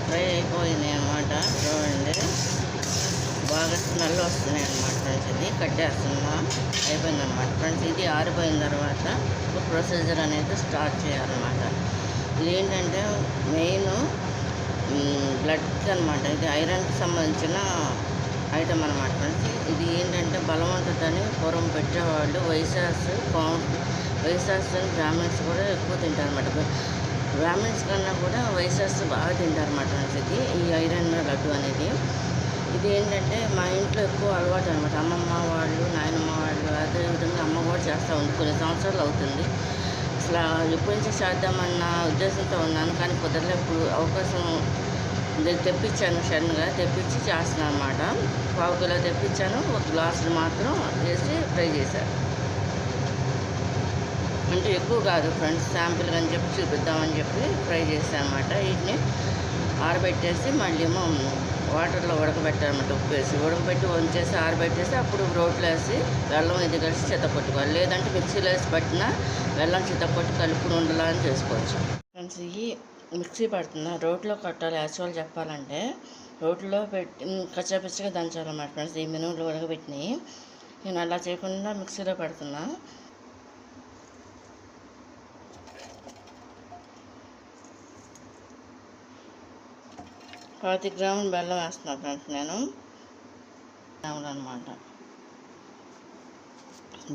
Fry అయిపోయినాయి అన్నమాట. చూడండి, బాగా స్మెల్ వస్తున్నాయి అన్నమాట ఫ్రెండ్స్. ఇది కట్టేస్తున్నా అయిపోయిందన్నమాట ఫ్రెండ్స్. ఇది ఆరిపోయిన తర్వాత ప్రొసీజర్ అనేది స్టార్ట్ చేయాలన్నమాట. ఇది ఏంటంటే మెయిన్ బ్లడ్కి అనమాట. ఇది ఐరన్కి సంబంధించిన ఐటమ్ అనమాట ఫ్రెండ్స్. ఇది ఏంటంటే బలవంతుదని పూర్వం పెట్టేవాళ్ళు. వైశాస్ అని బ్రాహ్మిన్స్ కూడా ఎక్కువ తింటారు అనమాట. బ్రాహ్మిన్స్ కన్నా కూడా వైశాస్ బాగా తింటారు అనమాట ఫ్రెండ్స్. ఇది ఈ ఐరన్ లడ్డు అనేది ఇది ఏంటంటే మా ఇంట్లో ఎక్కువ అలవాటు అనమాట. అమ్మమ్మ వాళ్ళు, నాయనమ్మ వాళ్ళు, అదేవిధంగా అమ్మ కూడా చేస్తూ ఉంది. కొన్ని సంవత్సరాలు అవుతుంది. అసలు ఎప్పటి నుంచి చేద్దామన్న ఉద్దేశంతో ఉన్నాను, కానీ కుదరలే. ఇప్పుడు అవకాశం తెప్పించాను, సడన్గా తెప్పించి చేస్తున్నాను అనమాట. 1/4 కిలో తెప్పించాను. 1 గ్లాసులు మాత్రం వేసి ఫ్రై చేశాను. అంటే ఎక్కువ కాదు ఫ్రెండ్స్, శాంపిల్ అని చెప్పి చూపిద్దామని చెప్పి ఫ్రై చేశాను అనమాట. వీటిని ఆరబెట్టేసి మళ్ళీ ఏమో వాటర్లో ఉడకబెట్టాలన్నమాట. ఉప్పు వేసి ఉడకబెట్టి వంచేసి ఆరబెట్టేసి అప్పుడు రోట్లో వేసి బెల్లం ఇది కలిసి చిత్తకొట్టుకోవాలి. లేదంటే మిక్సీలో వేసి పట్టిన బెల్లం చిత్తకొట్టి కలుపుకుని ఉండలా అని చేసుకోవచ్చు ఫ్రెండ్స్. ఈ మిక్సీ పడుతున్నా రోట్లో కట్టాలి. యాక్చువల్ చెప్పాలంటే రోట్లో పెట్టి కచ్చాపిచ్చగా దంచాలన్నమాట ఫ్రెండ్స్. ఈ మినుములు ఉడకబెట్టినాయి. నేను అలా చేయకుండా మిక్సీలో పెడుతున్నా. పాతి గ్రాములు బెల్లం వేస్తున్నాను ఫ్రెండ్స్. నేను అనమాట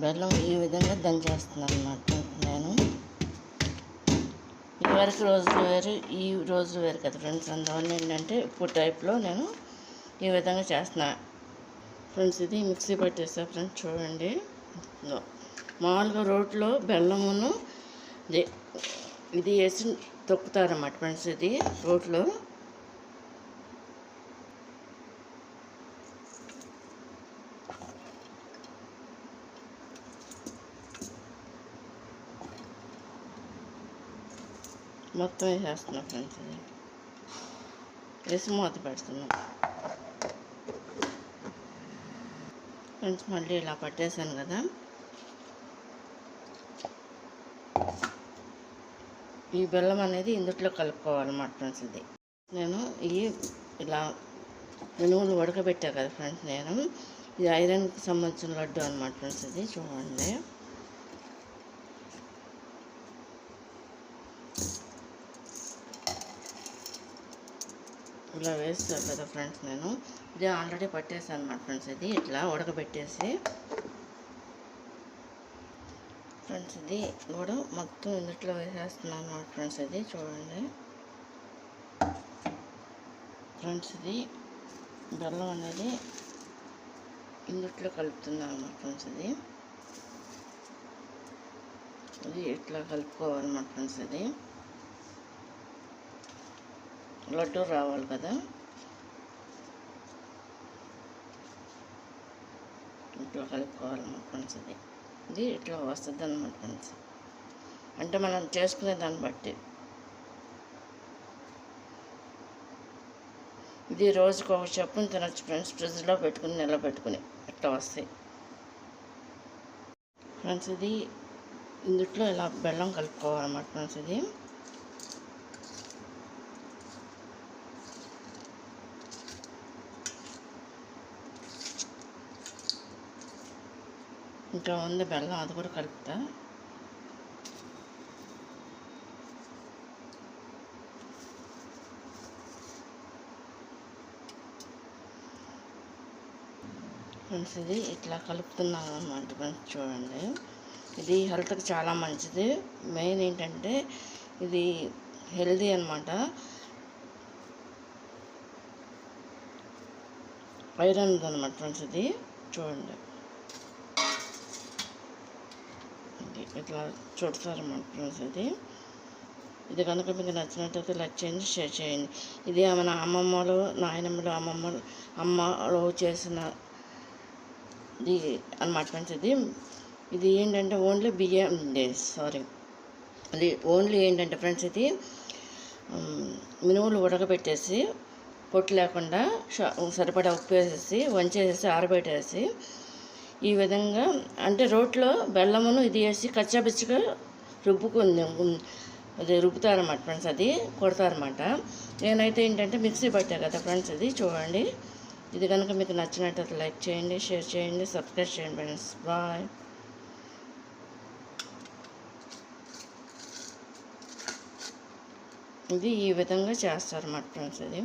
బెల్లం ఈ విధంగా దంచేస్తున్నాను అనమాట. నేను ఇదివరకు రోజులు వేరు, ఈ రోజులు వేరు కదా ఫ్రెండ్స్. అందువల్ల ఏంటంటే ఇప్పుడు టైప్లో నేను ఈ విధంగా చేస్తున్నాను ఫ్రెండ్స్. ఇది మిక్సీ పట్టేస్తా ఫ్రెండ్స్. చూడండి, మామూలుగా రోట్లో బెల్లమును ఇది వేసి తొక్కుతారన్నమాట ఫ్రెండ్స్. ఇది రోట్లో మొత్తం వేసేస్తున్నా ఫ్రెండ్స్. ఇది వేసి మూత పెడుతున్నా ఫ్రెండ్స్. మళ్ళీ ఇలా పట్టేసాను కదా, ఈ బెల్లం అనేది ఇందుట్లో కలుపుకోవాలన్నమాట ఫ్రెండ్స్. ఇది నేను ఇలా మినుములు ఉడకబెట్టా కదా ఫ్రెండ్స్. నేను ఇది ఐరన్కి సంబంధించిన లడ్డు అనమాట ఫ్రెండ్స్. ఇది చూడండి, ఇలా వేస్తాను కదా ఫ్రెండ్స్. నేను ఇది ఆల్రెడీ పట్టేసాను అనమాట ఫ్రెండ్స్. ఇది ఇట్లా ఉడకబెట్టేసి ఫ్రెండ్స్. ఇది కూడా మొత్తం ఇందుట్లో వేసేస్తున్నాను అనమాట ఫ్రెండ్స్. ఇది చూడండి ఫ్రెండ్స్. ఇది బెల్లం అనేది ఇందుట్లో కలుపుతున్నాను అనమాట ఫ్రెండ్స్. ఇది ఇట్లా కలుపుకోవాలన్నమాట ఫ్రెండ్స్. ఇది లడ్డు రావాలి కదా, ఇట్లా కలుపుకోవాలన్నమాట ఫ్రెండ్స్. ఇది ఇట్లా వస్తుంది అన్నమాట ఫ్రెండ్స్. అంటే మనం చేసుకునే దాన్ని బట్టి. ఇది రోజుకు ఒక చెప్పుని తినచ్చు ఫ్రెండ్స్. ఫ్రిడ్జ్లో పెట్టుకుని నిలబెట్టుకుని ఇట్లా వస్తాయి ఫ్రెండ్స్. ఇది ఇందుట్లో ఇలా బెల్లం కలుపుకోవాలన్నమాట ఫ్రెండ్స్. ఇది ఇంకా ఉంది బెల్లం, అది కూడా కలుపుతా. ఫ్రెండ్స్ ఇది ఇట్లా కలుపుతున్నాను అన్నమాట ఫ్రెండ్స్. చూడండి, ఇది హెల్త్కి చాలా మంచిది. మెయిన్ ఏంటంటే ఇది హెల్దీ అన్నమాట. ఐరన్ అన్నమాట ఫ్రెండ్స్. ఇది చూడండి, ఇట్లా చుడతారన్నమాట ఫ్రెండ్స్. ఇది కనుక మీకు నచ్చినట్టయితే లైక్ చేయండి, షేర్ చేయండి. ఇది మన అమ్మమ్మలు, నాయనమ్మలు, అమ్మలు చేసిన ఇది అన్నమాట ఫ్రెండ్స్. ఇది ఏంటంటే ఓన్లీ అది ఓన్లీ ఏంటంటే ఫ్రెండ్స్, ఇది మినుములు ఉడకబెట్టేసి పొట్టు లేకుండా సరిపడా ఉప్పు వేసేసి వంచేసేసి ఆరబెట్టేసి ఈ విధంగా అంటే రోట్లో బెల్లమును ఇది వేసి కచ్చాపిచ్చిగా రుబ్బుకుంది అది రుబ్బుతారన్నమాట ఫ్రెండ్స్, అది కొడతారన్నమాట. నేనైతే ఏంటంటే మిక్సీ పట్టా కదా ఫ్రెండ్స్, ఇది చూడండి. ఇది కనుక మీకు నచ్చినట్లయితే లైక్ చేయండి, షేర్ చేయండి, సబ్స్క్రైబ్ చేయండి ఫ్రెండ్స్. బాయ్. ఇది ఈ విధంగా చేస్తారన్నమాట ఫ్రెండ్స్. ఇది